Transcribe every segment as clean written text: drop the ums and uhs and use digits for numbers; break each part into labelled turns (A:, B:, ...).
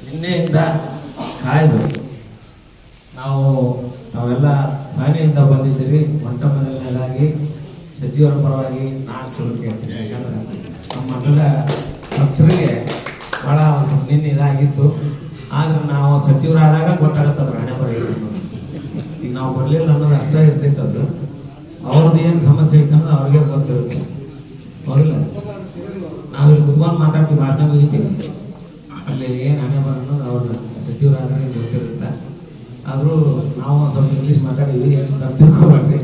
A: ನಿನ್ನೆಯಿಂದ ಕಾಯ್ದು ನಾವೆಲ್ಲ ಸಾನಿಯಿಂದ ಬಂದಿದ್ದೀವಿ. ಮೊಟ್ಟ ಮೊದಲನೇದಾಗಿ ಸಚಿವರ ಪರವಾಗಿ ನಾನು ಚಲೋ ಕೇಳ್ತೀನಿ. ಯಾಕಂದ್ರೆ ನಮ್ಮ ಮಂಡಲ ಭಕ್ತರಿಗೆ ಭಾಳ ಒಂದು ಸ್ವಲ್ಪ ನಿನ್ನೆ ಇದಾಗಿತ್ತು. ಆದ್ರೆ ನಾವು ಸಚಿವರಾದಾಗ ಗೊತ್ತಾಗತ್ತದ ಹಣೆ ಬರ. ಈಗ ನಾವು ಬರಲಿಲ್ಲ ಅನ್ನೋದು ಅಷ್ಟೇ ಇರ್ತಿತ್ತದು. ಅವ್ರದ್ದು ಏನು ಸಮಸ್ಯೆ ಐತೆ ಅನ್ನೋದು ಅವ್ರಿಗೆ ಗೊತ್ತಿರುತ್ತೆ. ಹೌದಿಲ್ಲ, ನಾವಿಲ್ಲಿ ಕುತ್ಕೊಂಡು ಮಾತಾಡ್ತೀವಿ, ಭಾಷಣ ಮುಗಿತೀವಿ, ಅಲ್ಲಿ ಏನು ಹಣೆ ಬರ ಅನ್ನೋದು ಅವ್ರ ಸಚಿವರಾದಾಗ ಗೊತ್ತಿರುತ್ತೆ. ಆದರೂ ನಾವು ಒಂದು ಸ್ವಲ್ಪ ಇಂಗ್ಲೀಷ್ ಮಾತಾಡಿದ್ವಿ, ಏನು ತಿಳ್ಕೊಬೇಡ್ರಿ,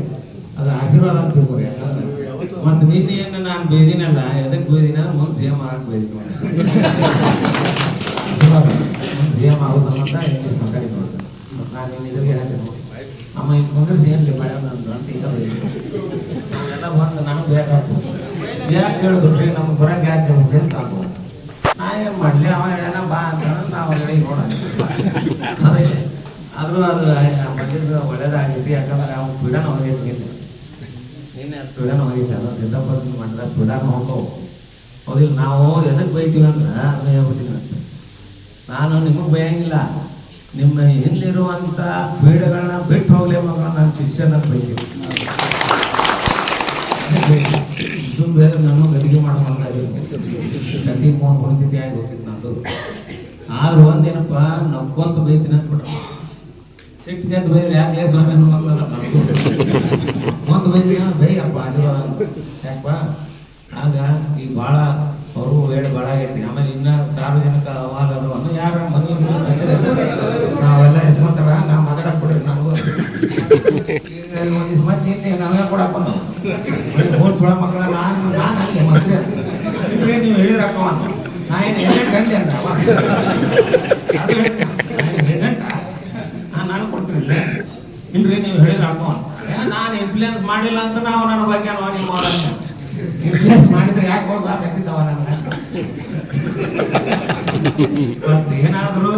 A: ಅದು ಆಶೀರ್ವಾದ ಅಂತ ತಿಳ್ಕೊರಿ. ಯಾಕಂದ್ರೆ ಮತ್ತು ನಿನ್ನೆ ಏನು ನಾನು ಬೇದಿನಲ್ಲ, ಎದಕ್ಕೆ ಬೇದಿನ ಮುಂದೆ ಸಿ ಎಮ್ ಆಗಕ್ಕೆ ಬೇಯ್ತು. ಆಶೀರ್ವಾದ ಮುಂದೆ ಸಿ ಎಮ್ ಆಗೋ ಸಂಬಂಧ ಇಂಗ್ಲೀಷ್ ಮಾತಾಡಿ ನೋಡ್ರಿ. ಮತ್ತು ನಾನು ನಿನ್ನ ಇದ್ರಿಗೆ ಹೇಳ್ತೀನಿ, ಅಮ್ಮ ಇಟ್ಕೊಂಡ್ರೆ ಸಿ ಎಮ್ ಮಾಡ್ಯಾನ ಅಂತ ಈಗ ನಾವೆಲ್ಲ ಬಂದು ನನಗೆ ಬೇಕಾಗ್ತು. ಯಾಕೆ ಹೇಳಿದ್ರಿ ನಮ್ಗೆ ಬರೋಕೆ ಯಾಕೆ ಹೇಳ್ಬಿಟ್ರಿ ಅಂತ ಆಗ್ಬೋದು. ನಾ ಏನು ಮಾಡಲಿ, ಅವ ಹೇಳ ಬಾ ಅಂತ ನಾವು ಹೊರಗಡೆ ನೋಡೋಣ. ಆದರೂ ಅದು ಬಂದಿದ್ದು ಒಳ್ಳೇದಾಗೈತಿ. ಯಾಕಂದ್ರೆ ಅವ್ನು ಪೀಡನ ಹೋಗೈತಿ. ನಿನ್ನೆ ಅದು ಪೀಡನ ಹೋಗೈತಿ. ಅದು ಸಿದ್ದಪ್ಪನ ಮಾಡಿದಾಗ ಪೀಡನ ಹೋಗವು. ಹೌದಿಲ್ಲ, ನಾವು ಎದಕ್ಕೆ ಬೈತೀವಿ ಅಂದ್ರೆ ಅದನ್ನ ಹೇಳ್ಬಿಟ್ಟಿನಿ ಅಂತ. ನಾನು ನಿಮಗೆ ಬೈಯಂಗಿಲ್ಲ, ನಿಮ್ಮ ಹಿಂದಿರುವಂಥ ಪೀಡೆಗಳನ್ನ ಬಿಟ್ಟು ಹೋಗ್ಲಿ ಮಕ್ಕಳ ನಾನು ಶಿಷ್ಯನ ಬೈತೀವಿ. ಸುಮ್ಮನೆ ನಾನು ಗದಿಗೆ ಮಾಡ್ಕೊಂಡ ಗದ್ದಿ ಮೋನ್ ಹೊಂದಿದ್ದೆ ಆಗಿ ಹೋಗಿದ್ದು ನಂದು. ಆದ್ರೂ ಒಂದೇನಪ್ಪ ನಕ್ಕೊಂತ ಬೈತೀನಿ ಅಂದ್ಬಿಟ್ರೆ ಸಿಟ್ಟಿಗೆ ಅಂತ ಬೈದ್ರೆ ಯಾಕೆ ಸ್ವಾಮಿ ಅನ್ನೋ ಮಕ್ಕಳಲ್ಲ ಒಂದು ಬೈದಿ ಬೈಯಪ್ಪ ಆಶೀರ್ವಾದ ಯಾಕಪ್ಪ. ಆಗ ಈಗ ಭಾಳ ಅವರು ವೇಳೆ ಭಾಳ ಆಗೈತಿ. ಆಮೇಲೆ ಇನ್ನ ಸಾರ್ವಜನಿಕ ಅಹವಾಲು ಅದನ್ನು ಯಾರ ಮನೆ ನಾವೆಲ್ಲ ಯಶವಂತರ ನಾವು ಮಾತಾಡಕ್ ಕೊಡ್ರಿ. ನಮಗೂ ಒಂದು ಇಸ್ಮತ್ ನಿನ್ನೆ ನನಗೆ ಕೊಡಕ್ ಬಂದವು ಓಟ್ ಸುಳ ಮಕ್ಕಳ. ನಾನು ಅಲ್ಲಿ ಮಕ್ಕಳ ನೀವು ಹೇಳಿದ್ರಕ್ಕ ಅಂತ ನಾ ಏನು ಏಜೆಂಟ್ ಕಂಡ್ಲಿ ಅಂದ ಏಜೆಂಟ ನಾನು ಕೊಡ್ತೀನಿಲ್ಲ ಇಲ್ರಿ ನೀವು ಹೇಳಿದ್ರ ಅಕ್ಕ ಅಂತ. ನಾನು ಇನ್ಫ್ಲೂಯೆನ್ಸ್ ಮಾಡಿಲ್ಲ ಅಂತ ನಾವು ನನ್ನ ಬಗ್ಗೆ ನಿಮ್ಮ ಇನ್ಫ್ಲೂಯೆನ್ಸ್ ಮಾಡಿದ್ರೆ ಯಾಕೆ ಹೋದ ಬೆಂದಿದ್ದವ ನನಗೆ. ಮತ್ತು ಏನಾದರೂ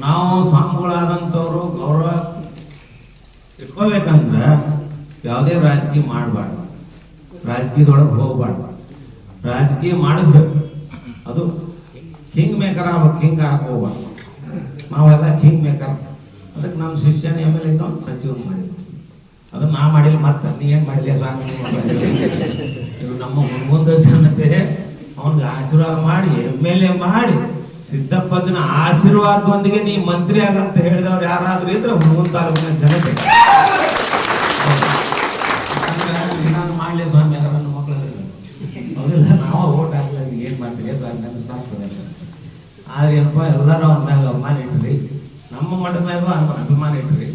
A: ನಾವು ಸ್ವಾಮಿಗಳಾದಂಥವ್ರು ಗೌರವ ಇಟ್ಕೋಬೇಕಂದ್ರೆ ಯಾವುದೇ ರಾಜಕೀಯ ಮಾಡಬಾರ್ದು, ರಾಜಕೀಯದೊಳಗೆ ಹೋಗ್ಬಾರ್ದು, ರಾಜಕೀಯ ಮಾಡಿಸ್ಬೇಕು. ಅದು ಕಿಂಗ್ ಮೇಕರ್ ಆಗ್ಬೇಕು, ಕಿಂಗ್ ಹೋಗ್ಬಾರ್ದು. ನಾವೆಲ್ಲ ಕಿಂಗ್ ಮೇಕರ್. ಅದಕ್ಕೆ ನಮ್ಮ ಶಿಷ್ಯನ ಎಮ್ ಎಲ್ ಎ ಇತ್ತು, ಸಚಿವ ಮಾಡಿದ್ವಿ. ಅದನ್ನ ನಾ ಮಾಡಿಲ್ಲ. ಮತ್ತೆ ನೀ ಏನು ಮಾಡಿಲ್ಲ ಸ್ವಾಮಿ, ಇದು ನಮ್ಮ ಮುಂದೆ ಜನತೆ ಅವನಿಗೆ ಆಶೀರ್ವಾದ ಮಾಡಿ ಎಮ್ ಎಲ್ ಎ ಮಾಡಿ ಸಿದ್ದಪ್ಪನ ಆಶೀರ್ವಾದದೊಂದಿಗೆ ನೀ ಮಂತ್ರಿ ಆಗಂತ ಹೇಳಿದವ್ರು ಯಾರಾದ್ರೂ ಇದ್ರೆ ಹುಡುಗನ ತಾಲೂಕಿನ ಜನತೆ ನಾನು ಮಾಡಲಿ ಸ್ವಾಮಿ ಯಾರ ನನ್ನ ಮಕ್ಕಳು ಹೌದಿಲ್ಲ. ನಾವು ಓಟ್ ಹಾಕ್ಲಿಲ್ಲ, ಏನು ಮಾಡ್ತೀವಿ ಸ್ವಾಮಿ ಅಂತ ಆಗ್ತದೆ. ಆದ್ರೆ ಏನಪ್ಪ ಎಲ್ಲರೂ ಅವ್ನ ಮ್ಯಾಗ ಅನುಮಾನ ಇಟ್ರಿ, ನಮ್ಮ ಮಠದ ಮ್ಯಾಗ ಅಭಿಮಾನ ಇಟ್ರಿ.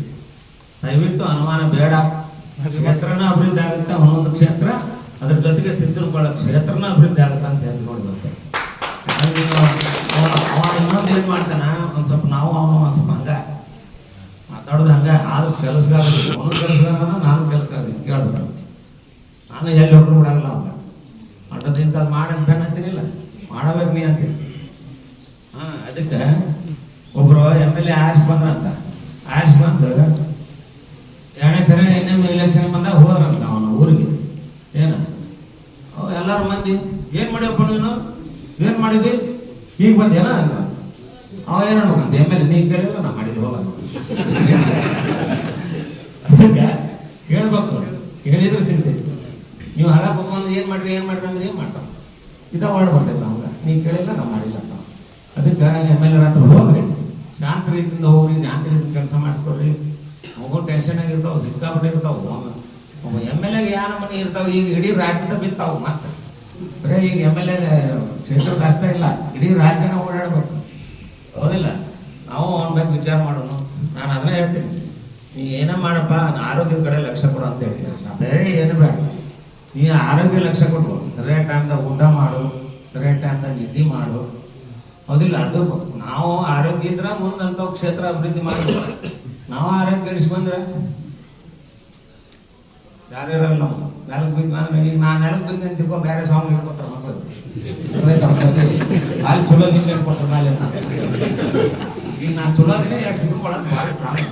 A: ದಯವಿಟ್ಟು ಅನುಮಾನ ಬೇಡ. ಕ್ಷೇತ್ರನ ಅಭಿವೃದ್ಧಿ ಆಗುತ್ತೆ, ಒಂದೊಂದು ಕ್ಷೇತ್ರ, ಅದ್ರ ಜೊತೆಗೆ ಸಿದ್ದರುಗಳ ಕ್ಷೇತ್ರನ ಅಭಿವೃದ್ಧಿ ಆಗುತ್ತೆ ಅಂತ ಹೇಳಿ ನೋಡಿ ಬರ್ತೇವೆ. ಅವ ಇನ್ನೊಂದು ಏನು ಮಾಡ್ತಾನ, ಒಂದು ಸ್ವಲ್ಪ ನಾವು ಅವನು ಒಂದು ಸ್ವಲ್ಪ ಹಂಗ ಮಾತಾಡೋದು ಹಂಗ. ಆದ್ರೂ ಕೆಲಸಗಾರ, ಅವನು ಕೆಲಸಗಾರ, ನಾನು ಕೆಲಸಗಾರ ಕೇಳ್ಬೇಕು. ನಾನು ಎಲ್ಲಿ ಒಬ್ಬರು ಬಿಡಾಗಲ್ಲ. ಅವಾಗ ಮಠದಿಂದ ಅದು ಮಾಡಂತ ಬೆನ್ನ ಅಂತೀನಿಲ್ಲ, ಮಾಡಬೇಕು ನೀ ಅಂತೀನಿ. ಅದಕ್ಕೆ ಒಬ್ರು ಎಮ್ ಎಲ್ ಎ ಆರಿಸ್ ಬಂದ್ರಂತ. ಆರಿಸ್ ಬಂದು ಎರಡನೇ ಸರಿ ಇನ್ನೊಮ್ಮೆ ಎಲೆಕ್ಷನ್ ಬಂದಾಗ ಹೋದ್ರಂತ ಅವನ ಊರಿಗೆ. ಏನು ಎಲ್ಲಾರು ಮಂದಿ ಏನ್ ಮಾಡ್ಯಪ್ಪ ನೀನು, ಏನ್ ಮಾಡಿದ್ವಿ, ಈಗ ಬಂದೇನ ಅವ ಏನ್ ಅನ್ಬೇಕಂತ ಎಮ್ ಎಲ್ ಎ. ನೀ ಕೇಳಿದ್ರೆ ನಾ ಮಾಡಿದ್ವಿ ಹೋಗ ಅದಕ್ಕೆ ಕೇಳ್ಬೇಕು, ಕೇಳಿದ್ರೆ ಸಿಗ್ತೈತಿ. ನೀವು ಹಾಗ ಬಂದು ಏನ್ ಮಾಡ್ರಿ ಅಂದ್ರೆ ಏನ್ ಮಾಡ್ತಾವ ಇದ ಮಾಡಿ ಬರ್ತೈತೆ ನಮ್ಗೆ. ನೀ ಕೇಳಿಲ್ಲ ನಾ ಮಾಡಿಲ್ಲ ಅಂತ. ಅದಕ್ಕೆ ಎಮ್ ಎಲ್ ಎ ಹತ್ರ ಹೋಗ್ರಿ, ಶಾಂತ ರೀತಿಯಿಂದ ಹೋಗ್ರಿ, ಶಾಂತ ರೀತಿಯಿಂದ ಕೆಲಸ ಮಾಡಿಸ್ಕೊಡ್ರಿ. ಮಗು ಟೆನ್ಷನ್ ಆಗಿರ್ತಾವ, ಸಿಕ್ಕಾಪಟ್ಟೆ ಇರ್ತಾವ. ಒಬ್ಬ ಎಮ್ ಎಲ್ ಎಗೆ ಯಾವ ಮನೆ ಇರ್ತಾವ. ಈಗ ಇಡೀ ರಾಜ್ಯದ ಬಿತ್ತಾವ. ಮತ್ತೆ ಬರೇ ಈಗ ಎಮ್ ಎಲ್ ಎ ಕ್ಷೇತ್ರದ ಅಷ್ಟೇ ಇಲ್ಲ, ಇಡೀ ರಾಜ್ಯನ ಓಡಾಡ್ಬೇಕು. ಹೌದಿಲ್ಲ, ನಾವು ಅವನ ಬಗ್ಗೆ ವಿಚಾರ ಮಾಡೋಣ. ನಾನು ಅದನ್ನ ಹೇಳ್ತೀನಿ, ನೀ ಏನ ಮಾಡಪ್ಪ, ಆರೋಗ್ಯದ ಕಡೆ ಲಕ್ಷ್ಯ ಕೊಡು ಅಂತ ಹೇಳ್ತೀನಿ. ನಾ ಬೇರೆ ಏನು ಬೇಡ, ನೀ ಆರೋಗ್ಯ ಲಕ್ಷ್ಯ ಕೊಟ್ಟು ಸರಿಯಾದ ಟೈಮ್ದಾಗ ಊಟ ಮಾಡು, ಸರಿಯಾದ ಟೈಮ್ದಾಗ ನಿದ್ದೆ ಮಾಡು. ಹೌದಿಲ್ಲ, ಅದು ನಾವು ಆರೋಗ್ಯ ಇದ್ರೆ ಮುಂದಂತ ಕ್ಷೇತ್ರ ಅಭಿವೃದ್ಧಿ ಮಾಡಿ. ನಾವು ಆರೋಗ್ಯ ಕೆಡಿಸ್ಕೊಂಡ್ರೆ ಯಾರು ಇರಲ್ಲ. ನೆಲಕ್ಕೆ ಬಿದ್ದು ಅಂದ್ರೆ ಈಗ ನಾನು ನೆಲಕ್ಕೆ ಬಿದ್ದು ಅಂತಿಕೋ, ಬೇರೆ ಸಾಂಗ್ ಹೇಳ್ಕೊತಾರೆ ಮಕ್ಕಳು. ಅಲ್ಲಿ ಚಲೋ ನಿಂಗೆ ಹೇಳ್ಕೊಡ್ತಾರೆ ಮೇಲೆ. ಈಗ ನಾನು ಚಲೋ ದಿನ ಯಾಕೆ ಸಿಗ್ಕೊಳ್ಳೋದು ಭಾಳ ಸ್ಟ್ರಾಂಗ್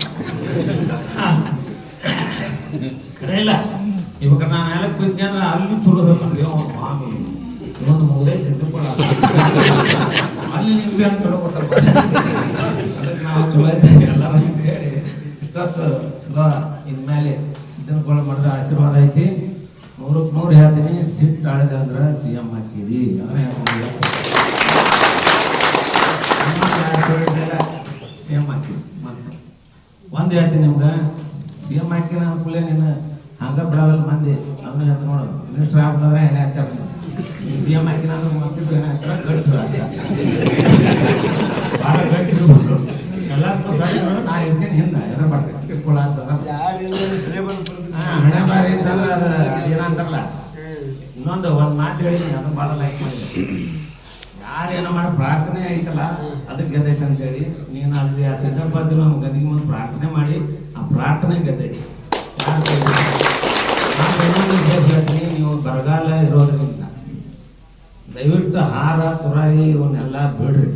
A: ಖರೆ ಇಲ್ಲ. ಇವಾಗ ನಾನು ನೆಲಕ್ಕೆ ಬಿದ್ದೆ ಅಂದ್ರೆ ಅಲ್ಲಿ ಚಲೋ ಸ್ವಾಮಿ ಇನ್ನೊಂದು ಮುಗದೆ ಚಿಂತಕೊಳ್ಳ ಅಲ್ಲಿ ನಿಮ್ಗೆ ಅಂತ ಚಲೋ ಕೊಡ್ತಾರೆ. ಅದಕ್ಕೆ ನಾವು ಚಲೋ ಐತೆ ಎಲ್ಲರೂ ಅಂತ ಹೇಳಿ ಇಷ್ಟೊತ್ತು ಚಲೋ ಇನ್ಮೇಲೆ ಸಿದ್ದನಕೋಳ ಮಾಡಿದ ಆಶೀರ್ವಾದ ಐತಿ. 100ಕ್ಕೆ 100 ಹೇಳ್ತೀನಿ, ಸಿಟ್ಟು ಆಳಿದೆ ಅಂದ್ರೆ CM ಹಾಕಿದಿ CM ಹಾಕಿದಿ. ಮತ್ತೆ ಒಂದು ಹೇಳ್ತೀನಿ ನಿಮ್ಗೆ, CM ಹಾಕಿನ ಅನ್ಕೂಲೆ ನೀನು ಹಂಗ ಬಿಡವಲ್ಲ ಮಂದಿ ಅದನ್ನ ಹೇಳ್ತ ನೋಡು. ಮಿನಿಸ್ಟರ್ ಆಗ್ಬೇಕಾದ್ರೆ ಎಣ್ಣೆ ಹಾಕ್ತಾರೆ, CM ಹಾಕಿನ ಅಂದ್ರೆ ಮತ್ತಿದ್ರು ಎಣ್ಣೆ ಹಾಕ್ತಾರೆ ಗಟ್ಟು ಭಾಳ ಗಟ್ಟಿರ್ಬೋದು. ಎಲ್ಲದಕ್ಕೂ ಸರಿ ನಾ ಇರ್ತೀನಿ ಹಿಂದೆ ಎದ್ರ ಬರ್ತೀನಿ ಸಿಕ್ಕಿಕೊಳ್ಳ ಅಂತದ ಹಣೆ ಬಾರಿ ಅಂತಂದ್ರೆ ಅದು ಏನಂತಾರಲ್ಲ. ಇನ್ನೊಂದು ಮಾತು ಹೇಳಿದ್ದೀನಿ, ಅದನ್ನ ಭಾಳ ಲೈಕ್ ಮಾಡಿದೆ. ಯಾರೇನೋ ಮಾಡಿ ಪ್ರಾರ್ಥನೆ ಐತಲ್ಲ ಅದಕ್ಕೆ ಗೆದ್ದೈತೆ ಅಂತೇಳಿ ನೀನು ಅಲ್ಲಿ ಆ ಸಿದ್ದಪ್ಪಾಜಿ ನಮ್ಮ ಗದಿಗೆ ಮುಂದೆ ಪ್ರಾರ್ಥನೆ ಮಾಡಿ ಆ ಪ್ರಾರ್ಥನೆ ಗೆದ್ದೈತಿ. ನಾನು ಇನ್ನೊಂದು ವಿಶೇಷ ಹೇಳ್ತೀನಿ, ನೀವು ಬರಗಾಲ ಇರೋದ್ರಿಂದ ದಯವಿಟ್ಟು ಹಾರ ತುರಾಯಿ ಇವನ್ನೆಲ್ಲ ಬಿಡ್ರಿ.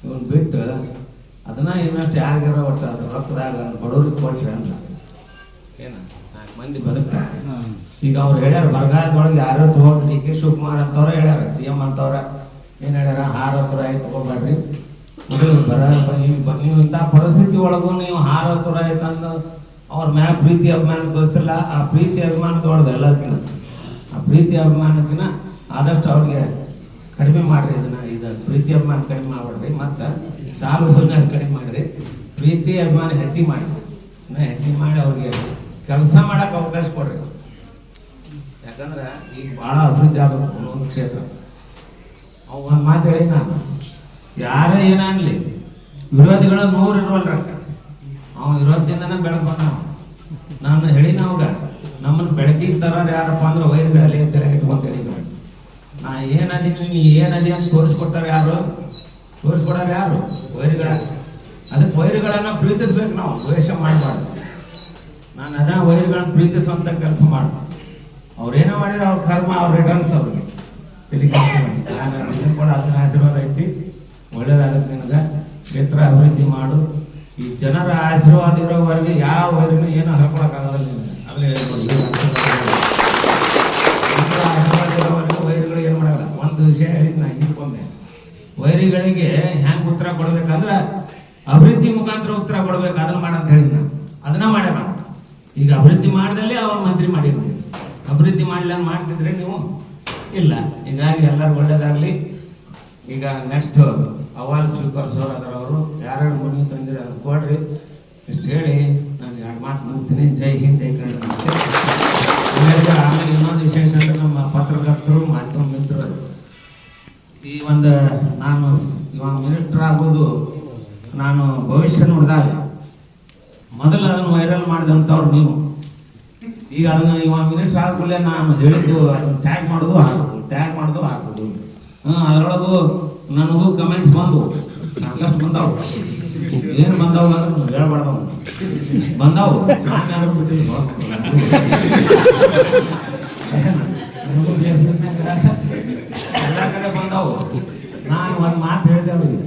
A: ಇವನ್ ಬಿಟ್ಟು ಅದನ್ನ ಇನ್ನಷ್ಟು ಯಾರಿಗಾರ ಒಟ್ಟು ಅದು ರೊಕ್ಕದಾಗ ಬಡವ್ರಿಗೆ ಕೊಟ್ರಿ ಅಂತ ಏನ 4 ಮಂದಿ ಬದುಕ್ತಾರೆ. ಈಗ ಅವ್ರು ಹೇಳ್ಯಾರ ಬರಗಾಲದೊಳಗೆ ಯಾರೋ ತಗೊಂಡು DK ಶಿವಕುಮಾರ್ ಅಂತವ್ರ ಹೇಳ್ಯಾರ, CM ಅಂತವ್ರ ಏನ್ ಹೇಳ್ಯಾರ, ಹಾರ ತುರಾಯಿ ತಗೋಬೇಡ್ರಿ. ನೀವು ಇಂಥ ಪರಿಸ್ಥಿತಿ ಒಳಗೂ ನೀವು ಹಾರ ತುರಾಯಿ ತಂದು ಅವ್ರ ಮ್ಯಾಗ ಪ್ರೀತಿ ಅಭಿಮಾನ ತೋರಿಸ್ತಿಲ್ಲ. ಆ ಪ್ರೀತಿ ಅಭಿಮಾನ ದೊಡ್ಡದು ಎಲ್ಲದಕ್ಕಿಂತ. ಆ ಪ್ರೀತಿ ಅಭಿಮಾನಕ್ಕಿಂತ ಆದಷ್ಟು ಅವ್ರಿಗೆ ಕಡಿಮೆ ಮಾಡ್ರಿ. ಇದು ಪ್ರೀತಿ ಅಭಿಮಾನ ಕಡಿಮೆ ಮಾಡ್ಬೇಡ್ರಿ, ಮತ್ತು ಸಾಲು ಕಡಿಮೆ ಮಾಡ್ರಿ. ಪ್ರೀತಿ ಅಭಿಮಾನ ಹೆಚ್ಚಿಗೆ ಮಾಡಿ, ಹೆಚ್ಚಿಗೆ ಮಾಡಿ ಅವ್ರಿಗೆ ಕೆಲಸ ಮಾಡಕ್ಕೆ ಅವಕಾಶ ಕೊಡ್ರಿ. ಯಾಕಂದ್ರೆ ಈಗ ಭಾಳ ಅಭಿವೃದ್ಧಿ ಆಗಬೇಕು ಒಂದು ಕ್ಷೇತ್ರ. ಅವ್ ಒಂದು ಮಾತು ಹೇಳಿ, ನಾನು ಯಾರೇ ಏನಾಗಲಿ ವಿರೋಧಿಗಳ 100 ಇರುವಲ್ರ, ಅವ್ನು ವಿರೋಧದಿಂದನೇ ಬೆಳಕು ಬಂದ. ನಾನು ಹೇಳಿನ ಅವಾಗ ನಮ್ಮನ್ನು ಬೆಳಕಿಗೆ ತರೋರು ಯಾರಪ್ಪ ಅಂದ್ರೆ ವೈರ್ಗಳಲ್ಲಿ ಅಂತಾರೆ ಇಟ್ಕೊಂಡು ಹೇಳಿದ್ರು. ನಾ ಏನದೀನಿ ನೀ ಏನದಿ ಅಂತ ತೋರಿಸ್ಕೊಟ್ಟಾರ ಯಾರು? ತೋರಿಸ್ಕೊಡಾರ ಯಾರು? ವೈರಿಗಳ. ಅದಕ್ಕೆ ವೈರಿಗಳನ್ನ ಪ್ರೀತಿಸ್ಬೇಕು, ನಾವು ದ್ವೇಷ ಮಾಡಬಾರ್ದು. ನಾನು ಅದ ವೈರಿಗಳನ್ನ ಪ್ರೀತಿಸುವಂತ ಕೆಲಸ ಮಾಡ್ಬಾರ್ದು. ಅವ್ರೇನೋ ಮಾಡಿದ್ರೆ ಅವ್ರ ಕರ್ಮ, ಅವ್ರ ರಿಟರ್ನ್ಸ್ ಅವ್ರಿಗೆ ಕೂಡ ಅದನ್ನ ಆಶೀರ್ವಾದ ಐತಿ. ಒಳ್ಳೇದಾಗುತ್ತೆ ನಿನಗೆ, ಕ್ಷೇತ್ರ ಅಭಿವೃದ್ಧಿ ಮಾಡು. ಈ ಜನರ ಆಶೀರ್ವಾದ ಇರೋವರೆಗೆ ಯಾವ ವೈರಿನೂ ಏನು ಹರ್ಕೊಳಕ್ಕಾಗಲ್ಲ ನಿನಗೆ. ಅದನ್ನ ಹೇಳ್ಬೋದು, ಆಶೀರ್ವಾದ ಇರೋವರೆಗೆ ವೈರಿಗಳು ಏನು ಮಾಡಲ್ಲ. ಒಂದು ವಿಷಯ ಹೇಳಿದ್ ನಾ ಇಟ್ಕೊಂಡೆ, ವೈರಿಗಳಿಗೆ ಹೆಂಗ್ ಉತ್ತರ ಕೊಡ್ಬೇಕಂದ್ರೆ ಅಭಿವೃದ್ಧಿ ಮುಖಾಂತರ ಉತ್ತರ ಕೊಡ್ಬೇಕು. ಅದನ್ನ ಮಾಡಂತ ಹೇಳಿದ್ ನಾನು, ಅದನ್ನ ಮಾಡ್ಯಾರ. ಈಗ ಅಭಿವೃದ್ಧಿ ಮಾಡ್ದಲ್ಲಿ ಅವ್ರ ಮಂತ್ರಿ ಮಾಡಿದ್ರು, ಅಭಿವೃದ್ಧಿ ಮಾಡಲಿ ಮಾಡ್ತಿದ್ರೆ ನೀವು ಇಲ್ಲ. ಹೀಗಾಗಿ ಎಲ್ಲರೂ ಒಳ್ಳೇದಾಗ್ಲಿ. ಈಗ ನೆಕ್ಸ್ಟ್ ಅವಾರ್ಡ್ ಸ್ವೀಕರಿಸೋರು ಅದರವರು ಯಾರ್ಯಾರು ಮುಗಿ ತಂದಿದೆ ಅದು ಕೊಡ್ರಿ. ಇಷ್ಟು ಹೇಳಿ ನಾನು 2 ಮಾತು ಮುಗಿಸ್ತೀನಿ. ಜೈ ಹಿಂದ್, ಜೈ ಕನ್ನಡ. ಆಮೇಲೆ ಇನ್ನೊಂದು ವಿಶೇಷ ಅಂದ್ರೆ ನಮ್ಮ ಪತ್ರಕರ್ತರು, ಮಾಧ್ಯಮ ಮಿತ್ರರು, ಈ ಒಂದು ನಾನು ಇವಾಗ ಮಿನಿಸ್ಟರ್ ಆಗೋದು ನಾನು ಭವಿಷ್ಯ ನೋಡಿದಾಗ ಮೊದಲು ಅದನ್ನು ವೈರಲ್ ಮಾಡಿದಂಥವ್ರು ನೀವು. ಈಗ ಅದನ್ನು ಇವಾಗ ಮಿನಿಸ್ಟರ್ ಆದ್ಮೇಲೆ ನಾನು ಹೇಳಿದ್ದು ಅದನ್ನು ಟ್ಯಾಗ್ ಮಾಡೋದು ಹಾಕೋದು. ಅದರೊಳಗೂ ನನಗೂ ಕಮೆಂಟ್ಸ್ ಬಂದವು, ಸಾಕಷ್ಟು ಬಂದಾವು. ಏನು ಬಂದಾವು ಅಂದ್ರೆ ಹೇಳ್ಬಾರ್ದವು ಬಂದಾವು. ಸಾಕಾದ್ರೂ ಬಿಟ್ಟಿದ್ದು ಎಲ್ಲ ಕಡೆ ಬಂದಾವು. ನಾನು ಒಂದು ಮಾತು ಹೇಳಿದೆ ಅವ್ರಿಗೆ,